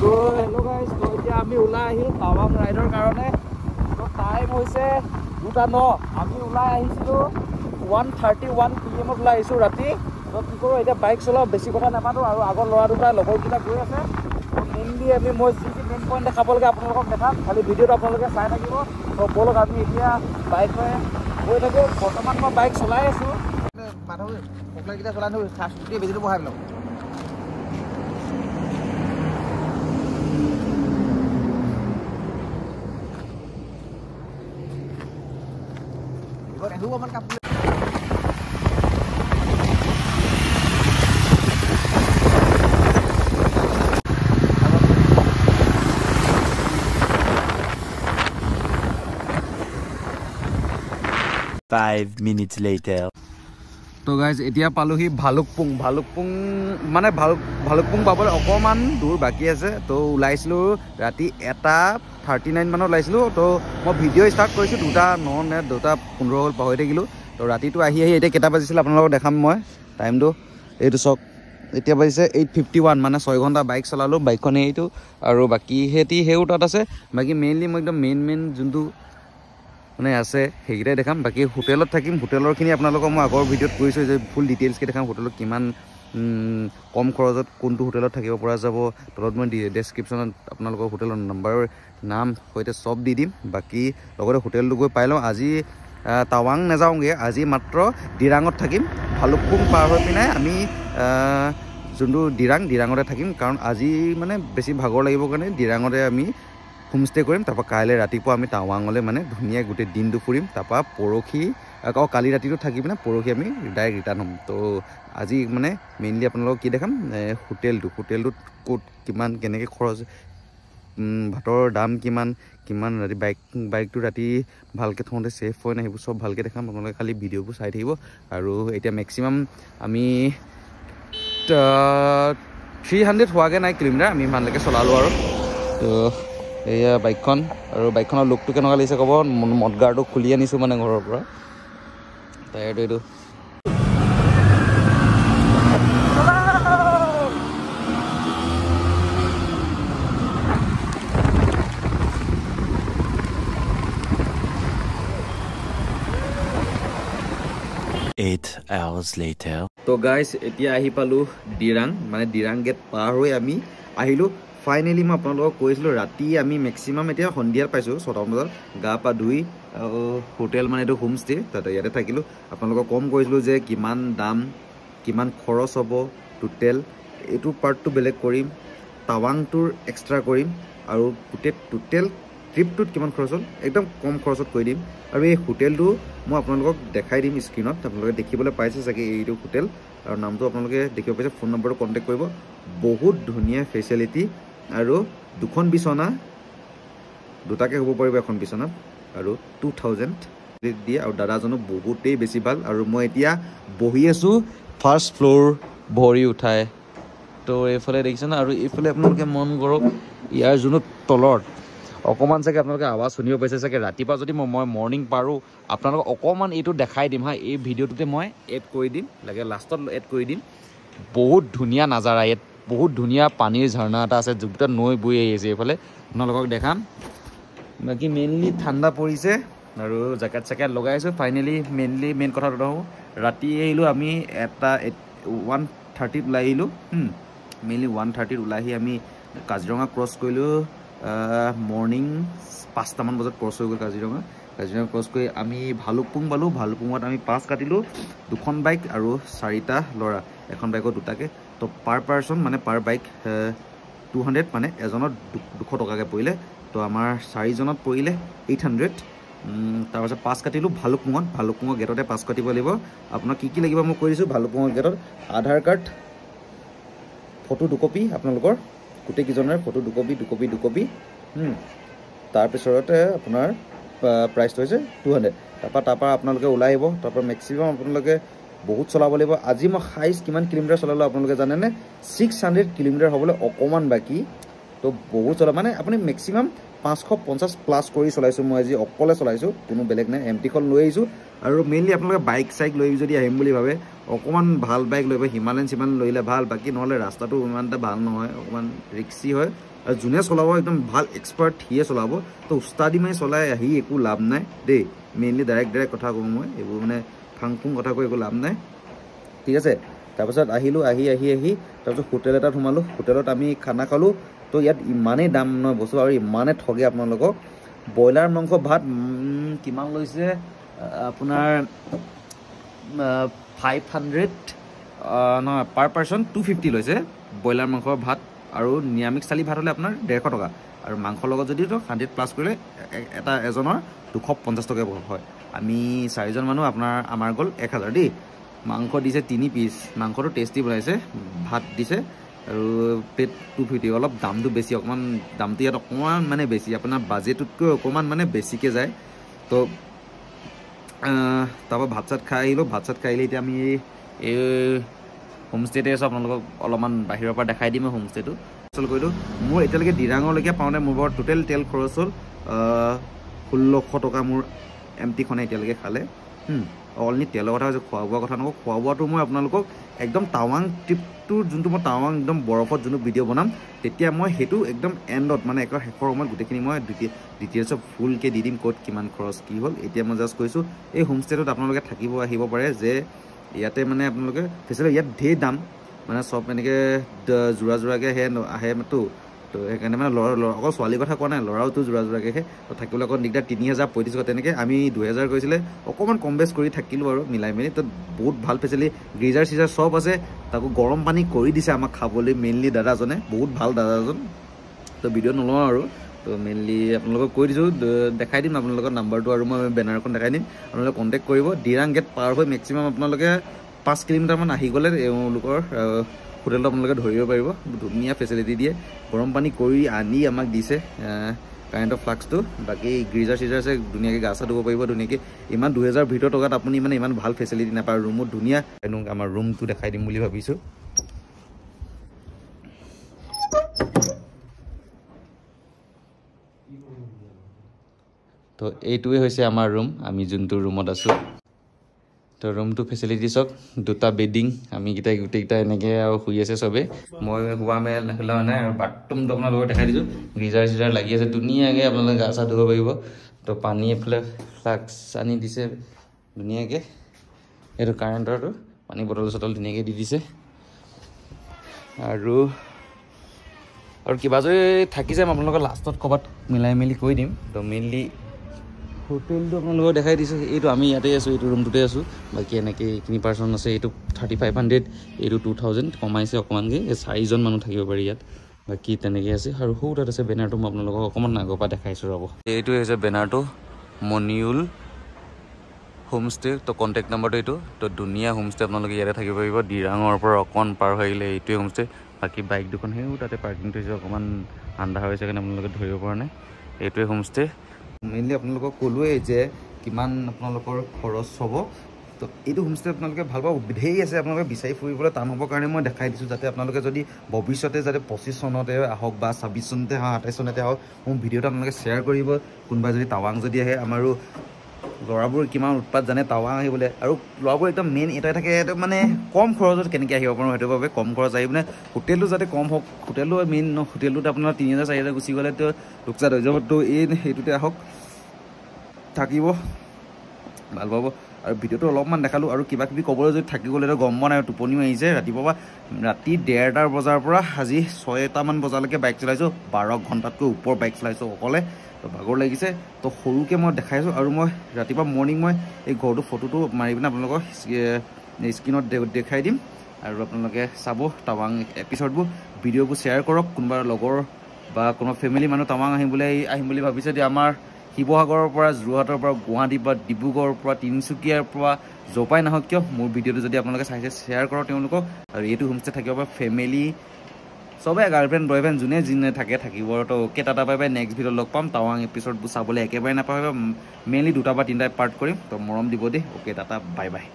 তো hello' guys, তো এতিয়া আমি ওলাই আহিলোঁ টাৱাং ৰাইডৰ কাৰণে। তো টাইম হৈছে 2:09। আমি ওলাই আহিছিলোঁ 1:31 PM ওলাই আহিছোঁ ৰাতি। তো কি কৰোঁ এতিয়া, বাইক চলাওঁ, বেছি কথা নাপাতোঁ। আৰু আগৰ ল'ৰা দুটা লগৰকেইটা গৈ আছে। তো মেইনলি মই যি যি মেইন পইণ্ট দেখাব লাগে আপোনালোকক দেখাম, খালি ভিডিঅ'টো আপোনালোকে চাই থাকিব। তো ব'লক আমি এতিয়া বাইক লৈ গৈ থাকোঁ। বৰ্তমান মই বাইক চলাই আছোঁ। কেইটা চলাই থৈ গোটেই বেজিটো বহাই পেলাওঁ। অকমান কাপোৰ Five minutes later. তো গাইজ এতিয়া পালোহি ভালুকপুং মানে ভালুকপুং পাবলৈ অকণমান দূৰ বাকী আছে। তো ওলাইছিলোঁ ৰাতি 1:39 মানত ওলাইছিলোঁ। তো মই ভিডিঅ' ষ্টাৰ্ট কৰিছোঁ 2:09 নে 2:15 হ'ল, পাহৰি থাকিলোঁ। তো ৰাতিটো আহি এতিয়া কেইটা বাজিছিল আপোনালোকক দেখাম মই টাইমটো। এইটো চাওক, এতিয়া বাজিছে 8:51, মানে 6 ঘণ্টা বাইক চলালোঁ। বাইকখন এইটো আৰু বাকী সেইও তাত আছে। বাকী মেইনলি মই একদম মেইন যোনটো মানে আছে সেইকেইটাই দেখাম। বাকী হোটেলত থাকিম, হোটেলৰখিনি আপোনালোকক মই আগৰ ভিডিঅ'ত কৰিছোঁ যে ফুল ডিটেইলছকৈ দেখাম। হোটেলত কিমান কম খৰচত কোনটো হোটেলত থাকিব পৰা যাব। তলত মই ডেছক্ৰিপশ্যনত আপোনালোকৰ হোটেলৰ নাম্বাৰৰ নাম সৈতে চব দি দিম। বাকী লগতে হোটেলটো গৈ পাই লওঁ। আজি টাৱাং নাযাওঁগৈ, আজি মাত্ৰ ডিৰাঙত থাকিম। ভালুকপুং পাৰ হৈ পিনে আমি যোনটো ডিৰাঙতে থাকিম, কাৰণ আজি মানে বেছি ভাগৰ লাগিব কাৰণে ডিৰাঙতে আমি হোমষ্টে কৰিম। তাৰপৰা কাইলৈ ৰাতিপুৱা আমি টাৱাঙলৈ মানে ধুনীয়া গোটেই দিনটো ফুৰিম। তাৰপৰা পৰহি কালি ৰাতিটো থাকি পিনে পৰহি আমি ডাইৰেক্ট ৰিটাৰ্ণ হ'ম। তো আজি মানে মেইনলি আপোনালোকক কি দেখাম, হোটেলটোত ক'ত কিমান কেনেকৈ খৰচ, ভাতৰ দাম কিমান ৰাতি বাইকটো ৰাতি ভালকৈ থওঁতে ছেফ হয় নাই, সেইবোৰ চব ভালকৈ দেখাম। আপোনালোকে খালি ভিডিঅ'বোৰ চাই থাকিব। আৰু এতিয়া মেক্সিমাম আমি 300 হোৱাগৈ নাই কিলোমিটাৰ, আমি ইমানলৈকে চলালোঁ আৰু। তো এয়া বাইকখন, আৰু বাইকখনৰ লুকটো কেনেকুৱা লাগিছে ক'ব। মডগাৰ্ডটো খুলি আনিছোঁ মানে ঘৰৰ পৰা, টায়াৰটো এইটো। Eight hours later. তো গাইজ এতিয়া আহি পালোঁ ডিৰাং, মানে ডিৰাং গেট পাৰ হৈ আমি আহিলোঁ। ফাইনেলি মই আপোনালোকক কৈছিলোঁ ৰাতি আমি মেক্সিমাম এতিয়া সন্ধিয়াত পাইছোঁ 6টা বজাত। গা পা ধুই হোটেল মানে এইটো হোমষ্টে, তাতে ইয়াতে থাকিলোঁ। আপোনালোকক কম কৰিছিলোঁ যে কিমান দাম, কিমান খৰচ হ'ব টোটেল। এইটো পাৰ্টটো বেলেগ কৰিম, টাৱাংটোৰ এক্সট্ৰা কৰিম, আৰু গোটেই টোটেল ট্ৰিপটোত কিমান খৰচ হ'ল একদম কম খৰচত কৰি দিম। আৰু এই হোটেলটো মই আপোনালোকক দেখাই দিম স্ক্ৰীণত, আপোনালোকে দেখিবলৈ পাইছে চাগে এইটো হোটেল। আৰু নামটো আপোনালোকে দেখিব পাইছে, ফোন নম্বৰটো কণ্টেক্ট কৰিব। বহুত ধুনীয়া ফেচিলিটি, আৰু 2খন বিচনা, দুটাকৈ হ'ব পাৰিব এখন বিচনাত, আৰু 2000 দিয়ে। আৰু দাদাজনো বহুতেই বেছি ভাল। আৰু মই এতিয়া বহি আছোঁ ফাৰ্ষ্ট ফ্ল'ৰ ভৰি উঠাই। তো এইফালে দেখিছে ন, আৰু এইফালে আপোনালোকে মন কৰক ইয়াৰ যোনটো তলত অকণমান চাগে আপোনালোকে আৱাজ শুনিব পাইছে চাগে। ৰাতিপুৱা যদি মই মৰ্ণিং পাৰোঁ আপোনালোকক অকণমান এইটো দেখাই দিম হা, এই ভিডিঅ'টোতে মই এড কৰি দিম, লাগে লাষ্টত এড কৰি দিম। বহুত ধুনীয়া নাজাৰা ইয়াত, বহুত ধুনীয়া পানীৰ ঝৰ্ণা এটা আছে, যোনটো নৈ বৈ আহি আছে এইফালে, আপোনালোকক দেখাম। বাকী মেইনলি ঠাণ্ডা পৰিছে আৰু জেকেট লগাই আছোঁ। ফাইনেলি মেইন কথাটো নহওঁ, ৰাতি আহিলোঁ আমি 1:30 ওলাই আহিলোঁ। মেইনলি 1:30 ওলাই আহি আমি কাজিৰঙা ক্ৰছ কৰিলোঁ। মৰ্ণিং 5টামান বজাত ক্ৰছ হৈ গ'ল কাজিৰঙা ক্ৰছ কৰি আমি ভালুকপুং পালোঁ। ভালুকপুঙত আমি পাছ কাটিলোঁ, 2খন বাইক আৰু 4টা ল'ৰা, এখন বাইকত 2টাকৈ। তো পাৰ পাৰ্চন মানে পাৰ বাইক 200, মানে এজনত 200 টকাকৈ পৰিলে। তো আমাৰ 4জনত পৰিলে 800। তাৰপাছত পাছ কাটিলোঁ ভালুকপুঙৰ গেটতে পাছ কাটিব লাগিব। আপোনাক কি লাগিব মই কৈ দিছোঁ। ভালুকপুঙৰ গেটত আধাৰ কাৰ্ড, ফটো 2 কপি, আপোনালোকৰ গোটেইকেইজনৰে ফটো 2 কপি। তাৰপিছতে আপোনাৰ প্ৰাইচটো হৈছে 200। তাৰপৰা আপোনালোকে ওলাই আহিব। তাৰপৰা মেক্সিমাম আপোনালোকে বহুত চলাব লাগিব। আজি মই হাইষ্ট কিমান কিলোমিটাৰ চলালোঁ আপোনালোকে জানেনে? 600 কিলোমিটাৰ হ'বলৈ অকণমান বাকী। তো বহুত চলা, মানে আপুনি মেক্সিমাম 550 প্লাছ কৰি চলাইছোঁ মই আজি অকলে চলাইছোঁ কোনো বেলেগ নাই এমটিখন লৈ আহিছোঁ আৰু মেইনলি আপোনালোকে বাইক চাইক লৈ যদি আহিম বুলি ভাবে অকণমান ভাল বাইক লৈ হিমালয়ান চিমালয়ান লৈলে ভাল বাকী নহ'লে ৰাস্তাটো ইমান এটা ভাল নহয় অকণমান ৰিক্সি হয় আৰু যোনে চলাব একদম ভাল এক্সপাৰ্ট সিয়ে চলাব তো উস্তাদি মাৰি চলাই আহি একো লাভ নাই দেই মেইনলি ডাইৰেক্ট কথা কওঁ মই এইবোৰ মানে ফাং ফুং কথা কৈ একো লাভ নাই ঠিক আছে তাৰপিছত আহিলোঁ আহি তাৰপিছত হোটেল এটাত সোমালোঁ হোটেলত আমি খানা খালোঁ তো ইয়াত ইমানেই দাম নহয় বস্তু আৰু ইমানে ঠগে আপোনালোকক ব্ৰইলাৰ মাংস ভাত কিমান লৈছে আপোনাৰ 500 নহয় পাৰ পাৰ্চন 250 লৈছে ব্ৰইলাৰ মাংসৰ ভাত আৰু নিৰামিষ চালি ভাত হ'লে আপোনাৰ 150 টকা আৰু মাংসৰ লগত যদি 100 প্লাছ কৰিলে এজনৰ 250 টকা হয় আমি 4জন মানুহ আমাৰ গ'ল 1000 দেই মাংস দিছে 3 পিচ মাংসটো টেষ্টি বনাইছে ভাত দিছে আৰু প্লেট 250 অলপ দামটো বেছি অকণমান দামটো ইয়াত অকণমান মানে বেছি আপোনাৰ বাজেটতকৈ অকণমান মানে বেছিকৈ যায় তো তাৰপৰা ভাত চাত খাই আহিলে এতিয়া আমি এই হোমষ্টেতে আছোঁ আপোনালোকক অলপমান বাহিৰৰ পৰা দেখাই দিম হোমষ্টেটো চল কৰিলোঁ মোৰ এতিয়ালৈকে ডিৰাঙলৈকে পাওঁতে মোৰ বৰ টোটেল তেল খৰচ হ'ল 1600 টকা মোৰ এমটিখনে এতিয়ালৈকে খালে অনলি তেলৰ কথা হৈছে খোৱা বোৱা কথা নকওঁ খোৱা বোৱাটো মই আপোনালোকক একদম টাৱাং ট্ৰিপটোৰ যোনটো মই টাৱাং একদম বৰফত যোনটো ভিডিঅ' বনাম তেতিয়া মই সেইটো একদম এণ্ডত মানে একেবাৰে শেষৰ সময়ত গোটেইখিনি মই ডিটেইলছত ফুলকৈ দি দিম ক'ত কিমান খৰচ কি হ'ল এতিয়া মই জাষ্ট কৈছোঁ এই হোমষ্টেটোত আপোনালোকে থাকিব আহিব পাৰে যে ইয়াতে মানে আপোনালোকে ফেচিলিটি ইয়াত ঢেৰ দাম মানে চব এনেকৈ যোৰাকৈ আহেতো তো সেইকাৰণে মানে অকল ছোৱালীৰ কথা কোৱা নাই ল'ৰাওতো যোৰাকৈ তো থাকিবলৈ অকণ দিগদাৰ 3000 3500 তেনেকৈ আমি 2000 কৰিছিলে অকণমান কম বেছ কৰি থাকিলোঁ আৰু মিলাই মেলি তো বহুত ভাল ফেচিলিটি গ্ৰিজাৰ চিজাৰ চব আছে তাকো গৰম পানী কৰি দিছে আমাক খাবলৈ মেইনলি দাদাজনে বহুত ভাল দাদাজন তো ভিডিঅ' নলওঁ আৰু তো মেইনলি আপোনালোকক কৈ দিছোঁ দেখাই দিম আপোনালোকৰ নাম্বাৰটো আৰু মই বেনাৰখন দেখাই দিম আপোনালোকে কণ্টেক্ট কৰিব ডিৰাং গেট পাৰ হৈ মেক্সিমাম আপোনালোকে 5 কিলোমিটাৰমান আহি গ'লে এওঁলোকৰ হোটেলটো আপোনালোকে ধৰিব পাৰিব ধুনীয়া ফেচিলিটি দিয়ে গৰম পানী কৰি আনি আমাক দিছে কাৰেণ্টৰ ফ্লাক্সটো বাকী গ্ৰিজাৰ চিজাৰ আছে ধুনীয়াকৈ গা চা ধুব পাৰিব ধুনীয়াকৈ ইমান 2000 ভিতৰত টকাত আপুনি মানে ইমান ভাল ফেচিলিটি নাপায় ৰুমত ধুনীয়া আমাৰ ৰুমটো দেখাই দিম বুলি ভাবিছোঁ তো এইটোৱে হৈছে আমাৰ ৰুম আমি যোনটো ৰুমত আছোঁ তো ৰুমটো ফেচিলিটি চাওক দুটা বেডিং আমি গোটেইকেইটা এনেকৈ আৰু শুই আছে চবেই মই শুৱা মেলা মানে আৰু বাথৰুমটো আপোনালোকক দেখাই দিছোঁ গিজাৰ চিজাৰ লাগি আছে ধুনীয়াকৈ আপোনালোকে গা চা ধুব পাৰিব তো পানী এফালে ফ্লাক্স আনি দিছে ধুনীয়াকৈ এইটো কাৰেণ্টৰটো পানী বটল চটল ধুনীয়াকৈ দি দিছে আৰু কিবা যদি থাকি যায় মই আপোনালোকৰ লাষ্টত ক'ৰবাত মিলাই মেলি কৈ দিম তো মেইনলি হোটেলটো আপোনালোকক দেখাই দিছোঁ এইটো আমি ইয়াতে আছোঁ এইটো ৰুমটোতে আছোঁ বাকী এনেকৈ এইখিনি পাৰ্চন আছে এইটো 3500 এইটো 2000 কমাইছে অকণমানকৈ 4জন মানুহ থাকিব পাৰি ইয়াত বাকী তেনেকৈ আছে আৰু সৌ তাত আছে বেনাৰটো মই আপোনালোকক অকণমান আগৰ পৰা দেখাইছোঁ ৰ'ব এইটোৱে হৈছে বেনাৰটো মনিউল হোমষ্টে তো কণ্টেক্ট নাম্বাৰটো এইটো তো ধুনীয়া হোমষ্টে আপোনালোকে ইয়াতে থাকিব পাৰিব ডিৰাঙৰ পৰা অকণমান পাৰ হৈ আহিলে এইটোৱে হোমষ্টে বাকী বাইক দুখন সেইও তাতে পাৰ্কিংটো হৈছে অকণমান আন্ধাৰ হৈছে কাৰণে আপোনালোকে ধৰিব পৰা নাই এইটোৱে হোমষ্টে মেইনলি আপোনালোকক ক'লোৱেই যে কিমান আপোনালোকৰ খৰচ হ'ব তো এইটো হোমষ্টে আপোনালোকে ভাল পাব ঢেৰ আছে আপোনালোকে বিচাৰি ফুৰিবলৈ টান হ'বৰ কাৰণে মই দেখাই দিছোঁ যাতে আপোনালোকে যদি ভৱিষ্যতে যাতে 25 চনতে আহক বা 26 চনতে আহক 28 চনতে আহক মোৰ ভিডিঅ'টো আপোনালোকে শ্বেয়াৰ কৰিব কোনোবা যদি টাৱাং যদি আহে আমাৰো ল'ৰাবোৰ কিমান উৎপাত জানে টাৱাং আহিবলৈ আৰু ল'ৰাবোৰ একদম মেইন এটাই থাকে এইটো মানে কম খৰচত কেনেকৈ আহিব পাৰোঁ সেইটোৰ বাবে কম খৰচ আহি মানে হোটেলটো যাতে কম হওক হোটেলো মেইন হোটেলটোত আপোনাৰ 3000 4000 গুচি গ'লেতো লোকচান হৈ যাব তো সেইটোতে আহক থাকিব ভাল পাব আৰু ভিডিঅ'টো অলপমান দেখালোঁ আৰু কিবা কিবি ক'বলৈ যদি থাকি গ'লেতো গম পোৱা নাই টোপনিও আহিছে ৰাতিপুৱা ৰাতি 1:30 বজাৰ পৰা আজি 6টামান বজালৈকে বাইক চলাইছোঁ 12 ঘণ্টাতকৈ ওপৰ বাইক চলাইছোঁ অকলে তো ভাগৰ লাগিছে তো সৰুকৈ মই দেখাইছোঁ আৰু মই ৰাতিপুৱা মৰ্ণিং মই এই ঘৰটো ফটোটো মাৰি পিনে আপোনালোকক স্ক্ৰীণত দেখাই দিম আৰু আপোনালোকে চাব টাৱাং এপিছ'ডবোৰ ভিডিঅ'বোৰ শ্বেয়াৰ কৰক কোনোবা লগৰ বা কোনো ফেমিলি মানুহ টাৱাং আহিম বুলি ভাবিছে যে আমাৰ শিৱসাগৰৰ পৰা যোৰহাটৰ পৰা গুৱাহাটীৰ পৰা ডিব্ৰুগড়ৰ পৰা তিনিচুকীয়াৰ পৰা য'পাই নাহক কিয় মোৰ ভিডিঅ'টো যদি আপোনালোকে চাইছে শ্বেয়াৰ কৰক তেওঁলোকক আৰু এইটো হোমষ্টে থাকিব পাৰে ফেমিলি চবে গাৰ্লফ্ৰেণ্ড বয়ফ্ৰেণ্ড যোনে থাকে থাকিব তো okay tata bye bye next ভিডিঅ'ত লগ পাম টাৱাং এপিছ'ডবোৰ চাবলৈ একেবাৰে নাপাহৰিব মেইনলি 2 বা 3টা পাৰ্ট কৰিম তো মৰম দিব দেই অ'কে টাটা বাই বাই